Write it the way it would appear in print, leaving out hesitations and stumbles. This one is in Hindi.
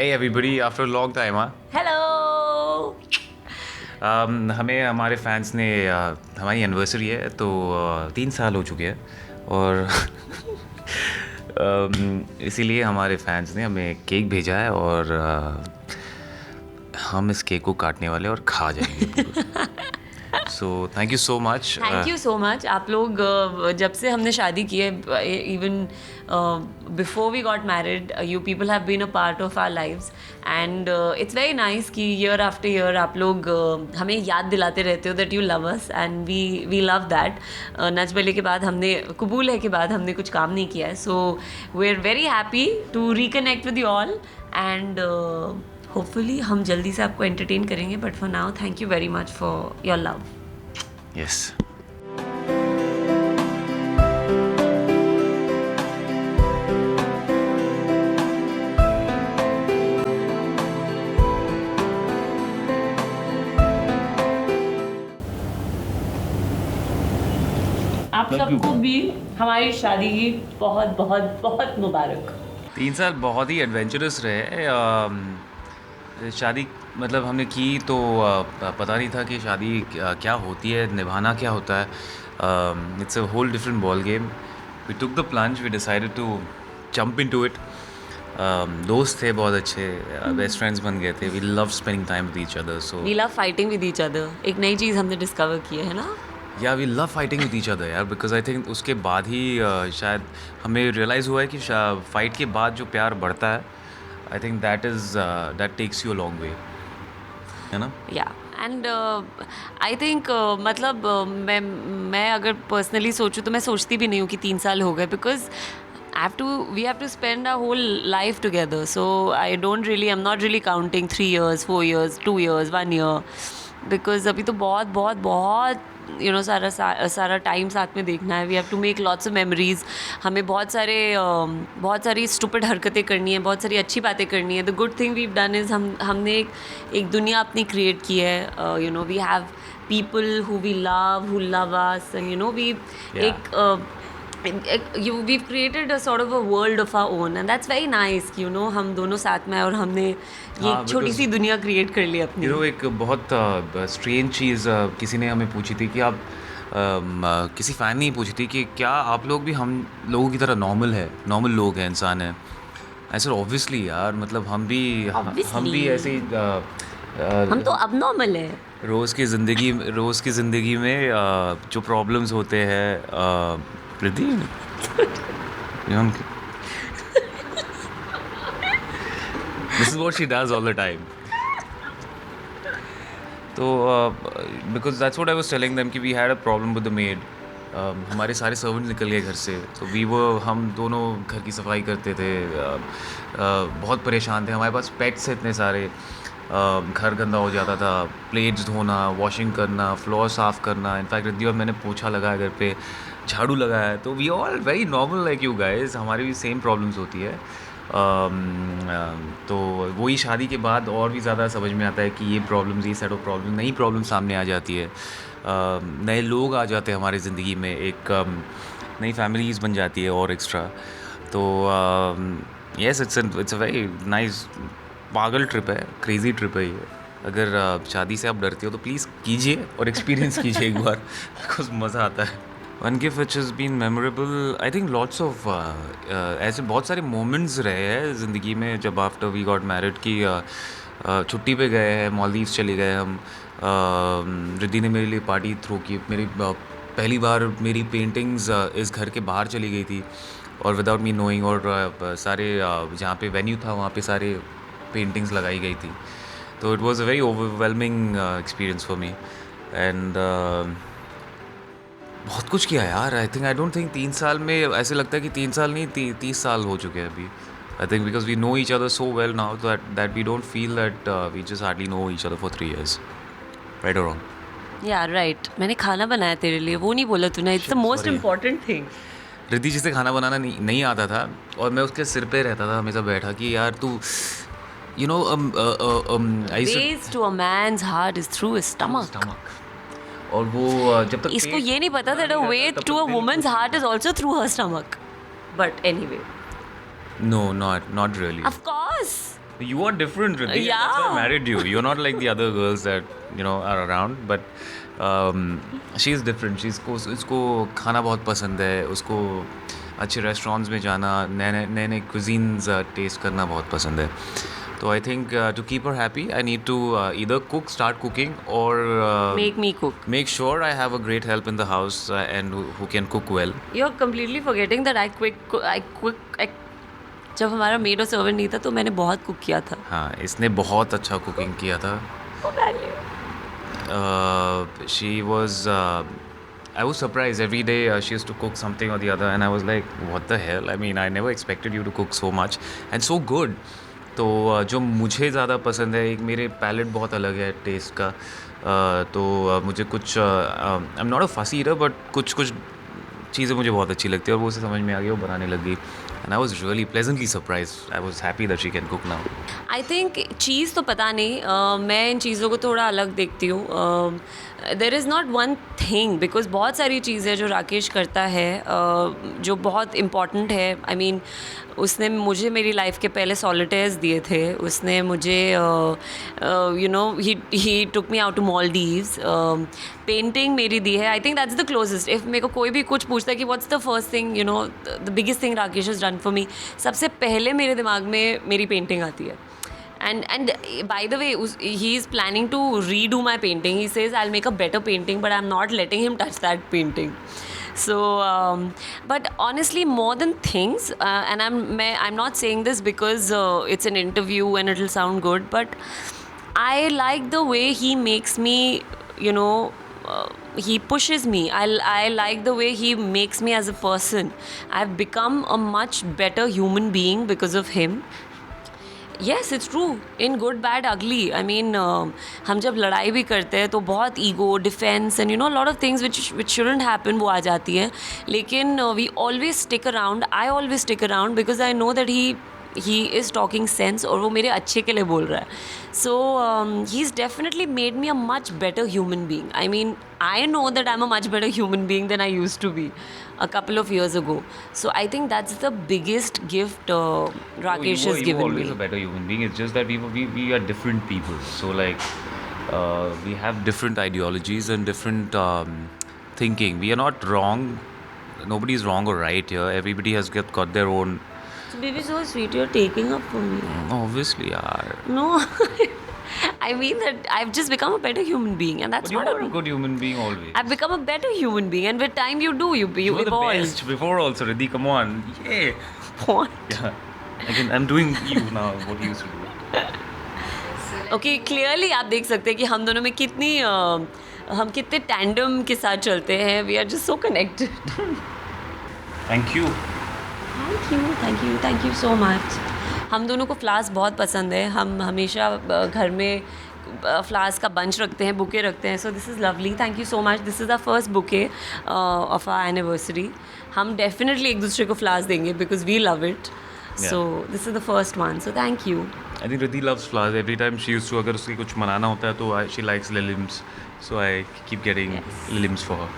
Hey everybody, after a long time, हाँ. हेलो. हमें हमारे फैंस ने हमारी एनिवर्सरी है तो 3 साल हो चुके हैं और इसीलिए हमारे फैंस ने हमें केक भेजा है और हम इस केक को काटने वाले और खा जाएंगे पूरा. So thank you so much. Thank you so much. आप लोग जब से हमने शादी की है, even before we got married, you people have been a part of our lives and it's very nice कि ईयर आफ्टर ईयर आप लोग हमें याद दिलाते रहते हो that you love us and we love that. Nach Baliye के बाद हमने कबूल है के बाद हमने कुछ काम नहीं किया है, so we are very happy to reconnect with you all and hopefully हम जल्दी से आपको एंटरटेन करेंगे. But for now thank you very much for your love. Yes. आप सबको भी हमारी शादी की बहुत बहुत बहुत मुबारक. 3 साल बहुत ही एडवेंचरस रहे. शादी मतलब हमने की तो पता नहीं था कि शादी क्या होती है, निभाना क्या होता है. It's a whole different ball game. We took the plunge, we decided to jump into it. दोस्त थे बहुत अच्छे, बेस्ट फ्रेंड्स बन गए थे. We love spending time with each other. So we love fighting with each other. एक नई चीज़ हमने डिस्कवर की है ना. Yeah we love fighting with each other यार, बिकॉज आई थिंक उसके बाद ही शायद हमें रियलाइज़ हुआ है कि फाइट के बाद जो प्यार बढ़ता है, I think that takes you a long way, है ना. या एंड आई थिंक मतलब मैं अगर पर्सनली सोचूं तो मैं सोचती भी नहीं हूँ कि 3 साल हो गए, because we have to spend our whole life together. So I'm not really counting 3 years, 4 years, 2 years, 1 year, because अभी तो बहुत बहुत बहुत सारा टाइम साथ में देखना है. We have to make lots of memories. हमें बहुत सारी स्टूपिड हरकतें करनी है, बहुत सारी अच्छी बातें करनी है. The good thing we done is हमने एक दुनिया अपनी क्रिएट की है. We have people who we love, who love us, and we we've created a sort of a world of our own, and that's very nice. हम दोनों साथ में हैं और हमने ये एक छोटी सी दुनिया क्रिएट कर ली अपनी. एक बहुत स्ट्रेंज चीज़ किसी ने हमें पूछी थी कि आप किसी फ़ैन ने ही पूछी थी कि क्या आप लोग भी हम लोगों की तरह नॉर्मल लोग हैं, इंसान हैं. ऐसे ऑब्वियसली यार, मतलब हम भी ऐसे ही हम तो अब नॉर्मल है. रोज़ की ज़िंदगी में जो प्रॉब्लम्स होते हैं, Riddhi this is what she does all the time. तो because that's what I was telling them कि we had a problem with the maid. हमारे सारे सर्वेंट निकल गए घर से, तो हम दोनों घर की सफाई करते थे. बहुत परेशान थे. हमारे पास पेट्स इतने सारे. घर गंदा हो जाता था, प्लेट्स धोना, वॉशिंग करना, फ्लोर साफ़ करना. इनफैक्ट रिद्धि और मैंने पोछा लगाया घर पे, झाड़ू लगाया है. तो we all very normal like you guys. हमारी भी सेम प्रॉब्लम्स होती है. तो वही शादी के बाद और भी ज़्यादा समझ में आता है कि ये प्रॉब्लम्स, ये सेट ऑफ प्रॉब्लम, नई प्रॉब्लम सामने आ जाती है. नए लोग आ जाते हैं हमारी ज़िंदगी में, एक नई फैमिलीज़ बन जाती है और एक्स्ट्रा. तो yes, it's a very nice पागल ट्रिप है, क्रेज़ी ट्रिप है ये. अगर शादी से आप डरते हो तो प्लीज़ कीजिए और एक्सपीरियंस कीजिए एक बार, बिकॉज मज़ा आता है. One gift which has been memorable, I think lots of ऐसे बहुत सारे मोमेंट्स रहे हैं ज़िंदगी में. जब आफ्टर वी गॉट मैरिड की छुट्टी पे गए हैं, मालदीव्स चले गए हम. रिद्धि ने मेरे लिए पार्टी थ्रो की. मेरी पहली बार मेरी पेंटिंग्स इस घर के बाहर चली गई थी और विदाउट मी नोइंग. और सारे जहाँ पे वेन्यू था वहाँ पे सारे पेंटिंग्स लगाई गई थी. तो it was a very overwhelming experience for me. And बहुत कुछ किया यार. आई डोंट थिंक 3 साल में ऐसे लगता है कि 3 साल नहीं, 30 साल हो चुके हैं अभी. I think because we know each other so well now that we don't feel that we just hardly know each other for 3 years. Right और रॉन्ग? या राइट. मैंने खाना बनाया तेरे लिए, वो नहीं बोला तूने. It's the most important thing. Riddhi ji से खाना बनाना नहीं आता था और मैं उसके सिर पे रहता था हमेशा बैठा कि यार तू Ways to a man's heart is through his stomach. और वो जब तक इसको ये नहीं पता that a way to a woman's heart is also through her stomach. But anyway. No, not really. Of course. You are different, Riddhi. And that's why I Yeah. married you. You're not like the other girls that are around. But she is different. उसको खाना बहुत पसंद है. उसको अच्छे रेस्टोरेंट्स में जाना, नए नए cuisines टेस्ट करना बहुत पसंद है. तो I think to keep her happy, I need to either start cooking, or Make me cook. make sure I have a great help in the house and who can cook well. You're completely forgetting that जब हमारा मेड और सर्वेंट नहीं था तो मैंने बहुत कुक किया था. हाँ, इसने बहुत अच्छा कुकिंग किया था. She was I was surprised every day. She used to cook something or the other, and I was like, what the hell? I mean, I never expected you to cook so much and so good. तो जो मुझे ज़्यादा पसंद है, एक मेरे पैलेट बहुत अलग है टेस्ट का. तो मुझे कुछ आई एम नॉट अ फसी ईटर, बट कुछ कुछ चीज़ें मुझे बहुत अच्छी लगती है और वो उसे समझ में आ गई, वो बनाने लग गई. And I was really pleasantly surprised. I was happy that she can cook now. I think चीज़ तो पता नहीं, मैं इन चीज़ों को थोड़ा अलग देखती हूँ. There is not one thing, because बहुत सारी चीज़ें जो राकेश करता है जो बहुत इम्पॉर्टेंट है. आई मीन उसने मुझे मेरी लाइफ के पहले सॉलिटेयर्स दिए थे. उसने मुझे ही took me out to Maldives. Painting मेरी दी है. I think that's the closest. If मेरे को कोई भी कुछ पूछता है कि what's the first thing, the biggest thing Rakesh has done for me, सबसे पहले मेरे दिमाग में मेरी पेंटिंग आती है. And by the way, he is planning to redo my painting. He says I'll make a better painting, but I'm not letting him touch that painting. So, but honestly, more than things, and I'm not saying this because it's an interview and it'll sound good, but I like the way he makes me, he pushes me. I like the way he makes me as a person. I've become a much better human being because of him. Yes, it's true. In good, bad, ugly. I mean, हम जब लड़ाई भी करते हैं तो बहुत ego, defense and lot of things which shouldn't happen वो आ जाती हैं. लेकिन we always stick around. I always stick around because I know that he is talking sense और वो मेरे अच्छे के लिए बोल रहा है. So he's definitely made me a much better human being. I mean, I know that I'm a much better human being than I used to be a couple of years ago. So I think that's the biggest gift Rakesh has given You were always me. a better human being. It's just that we are different people. So like we have different ideologies and different thinking. We are not wrong. Nobody is wrong or right here. Everybody has got their own. So baby, so sweet, you're taking up for me. Obviously, yaar. No, I mean that I've just become a better human being, and that's But you not were a good human being always. I've become a better human being, and with time you You were the evolve. best before also, Riddhi. Come on. Yeah. What? Yeah. I'm doing you now what you used to do. Okay, clearly आप देख सकते हैं कि हम दोनों में हम कितने टैंडम के साथ चलते हैं. We are just so connected. Thank you. Thank you so much. हम दोनों को फ्लावर्स बहुत पसंद है. हम हमेशा घर में फ्लावर्स का बंच रखते हैं, बुके रखते हैं. So this is lovely. Thank you so much. This is the first bouquet of our anniversary. हम डेफिनेटली एक दूसरे को फ्लावर्स देंगे because we love it. So this is the first one. So thank you. I think Riddhi loves flowers. Every time she used to, अगर उसकी कुछ मनाना होता है तो she likes lilies. So I keep getting lilies for her.